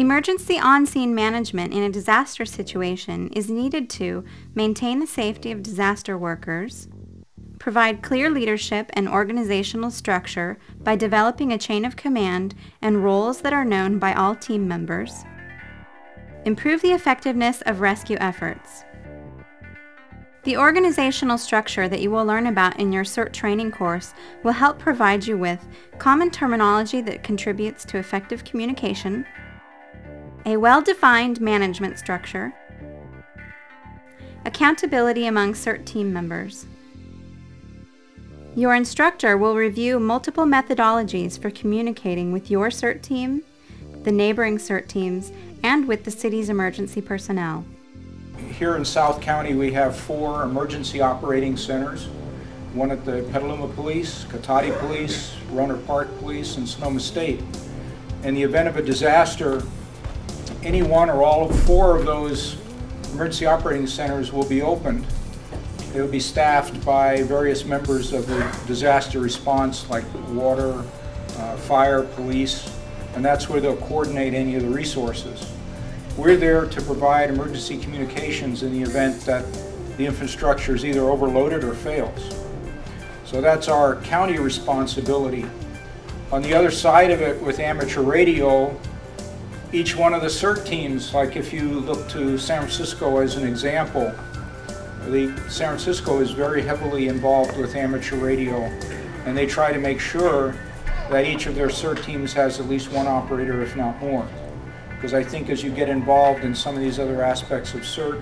Emergency on-scene management in a disaster situation is needed to maintain the safety of disaster workers, provide clear leadership and organizational structure by developing a chain of command and roles that are known by all team members, improve the effectiveness of rescue efforts. The organizational structure that you will learn about in your CERT training course will help provide you with common terminology that contributes to effective communication, a well-defined management structure, accountability among CERT team members. Your instructor will review multiple methodologies for communicating with your CERT team, the neighboring CERT teams, and with the city's emergency personnel. Here in South County we have 4 emergency operating centers, one at the Petaluma Police, Cotati Police, Rohnert Park Police, and Sonoma State. In the event of a disaster, any one or all of 4 of those emergency operating centers will be opened. They will be staffed by various members of the disaster response like water, fire, police, and that's where they'll coordinate any of the resources. We're there to provide emergency communications in the event that the infrastructure is either overloaded or fails. So that's our county responsibility. On the other side of it, with amateur radio, each one of the CERT teams, like if you look to San Francisco as an example, San Francisco is very heavily involved with amateur radio, and they try to make sure that each of their CERT teams has at least one operator, if not more. Because I think as you get involved in some of these other aspects of CERT,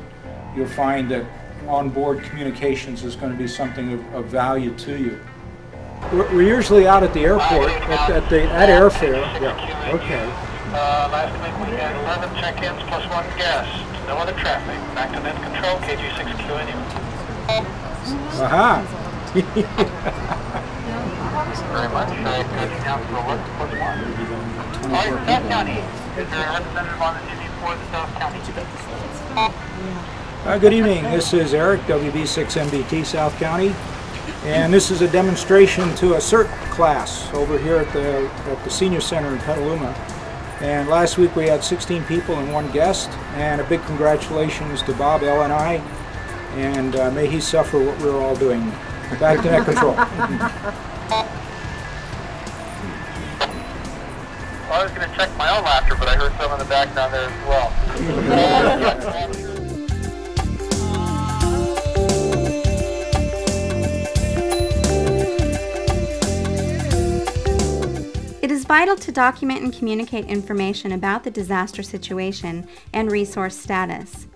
you'll find that onboard communications is going to be something of value to you. We're usually out at the airport, at airfare. Yeah. Okay. Last week we had 11 check-ins plus 1 guest. No other traffic. Back to net control, KG6QNU. Aha! Very much. Good count for alert plus 1. All right, South County. Is there a representative on the TV for the South County? Good evening. This is Eric, WB6MBT South County, and this is a demonstration to a CERT class over here at the Senior Center in Petaluma. And last week we had 16 people and 1 guest, and a big congratulations to Bob, L, and I, and may he suffer what we're all doing. Back to net control. Well, I was going to check my own laughter, but I heard some in the background there as well. It is vital to document and communicate information about the disaster situation and resource status.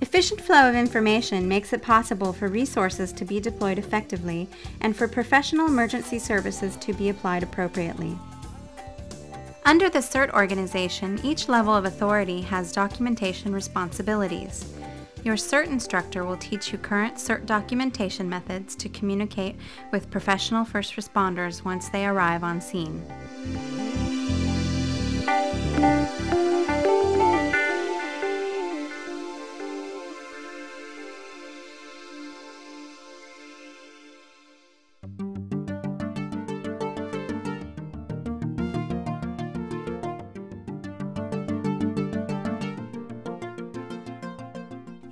Efficient flow of information makes it possible for resources to be deployed effectively and for professional emergency services to be applied appropriately. Under the CERT organization, each level of authority has documentation responsibilities. Your CERT instructor will teach you current CERT documentation methods to communicate with professional first responders once they arrive on scene.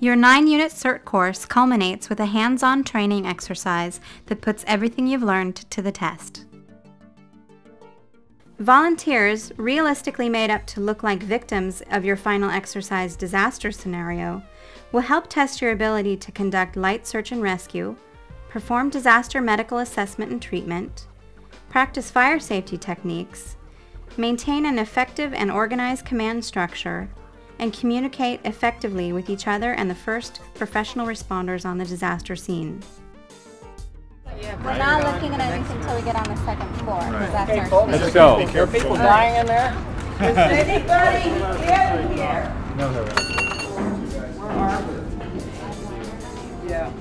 Your 9-unit CERT course culminates with a hands-on training exercise that puts everything you've learned to the test. Volunteers, realistically made up to look like victims of your final exercise disaster scenario, will help test your ability to conduct light search and rescue, perform disaster medical assessment and treatment, practice fire safety techniques, maintain an effective and organized command structure, and communicate effectively with each other and the first professional responders on the disaster scene. We're not looking at anything until we get on the 2nd floor. That's our Let's go. Are people dying in there? Is anybody in here? No. Yeah.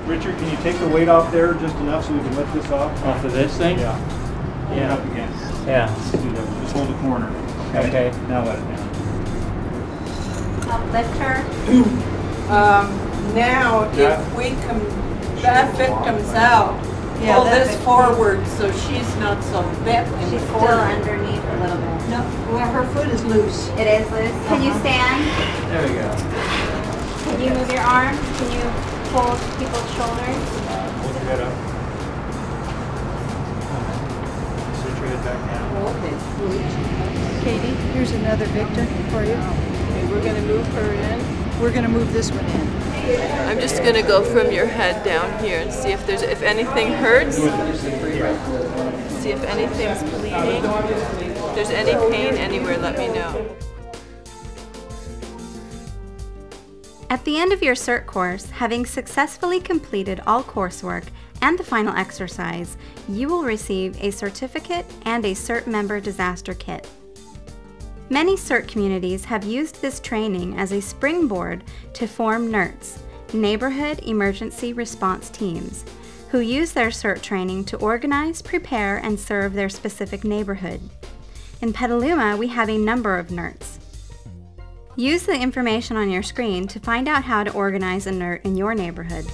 Richard, can you take the weight off there just enough so we can lift this off? Off of this thing? Yeah. Yeah. Up again. Yeah. Just hold the corner. Okay. Now let it down. Help lift her. Now, if we can bat victims out, pull this forward so she's not so bent in the She's still corner. underneath a little bit. No, well, her foot is loose. It is loose. Can you stand? There we go. Can you move your arms? Can you hold people's shoulders? Hold your head up. Sit your head back down. Okay. Katie, here's another Victor for you. Okay, we're going to move her in. We're going to move this one in. I'm just going to go from your head down here and see if if anything hurts. See if anything's bleeding. If there's any pain anywhere, let me know. At the end of your CERT course, having successfully completed all coursework and the final exercise, you will receive a certificate and a CERT member disaster kit. Many CERT communities have used this training as a springboard to form NERTs, Neighborhood Emergency Response Teams, who use their CERT training to organize, prepare, and serve their specific neighborhood. In Petaluma, we have a number of NERTs. Use the information on your screen to find out how to organize a NERT in your neighborhood.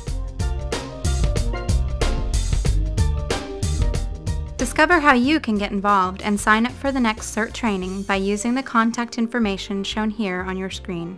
Discover how you can get involved and sign up for the next CERT training by using the contact information shown here on your screen.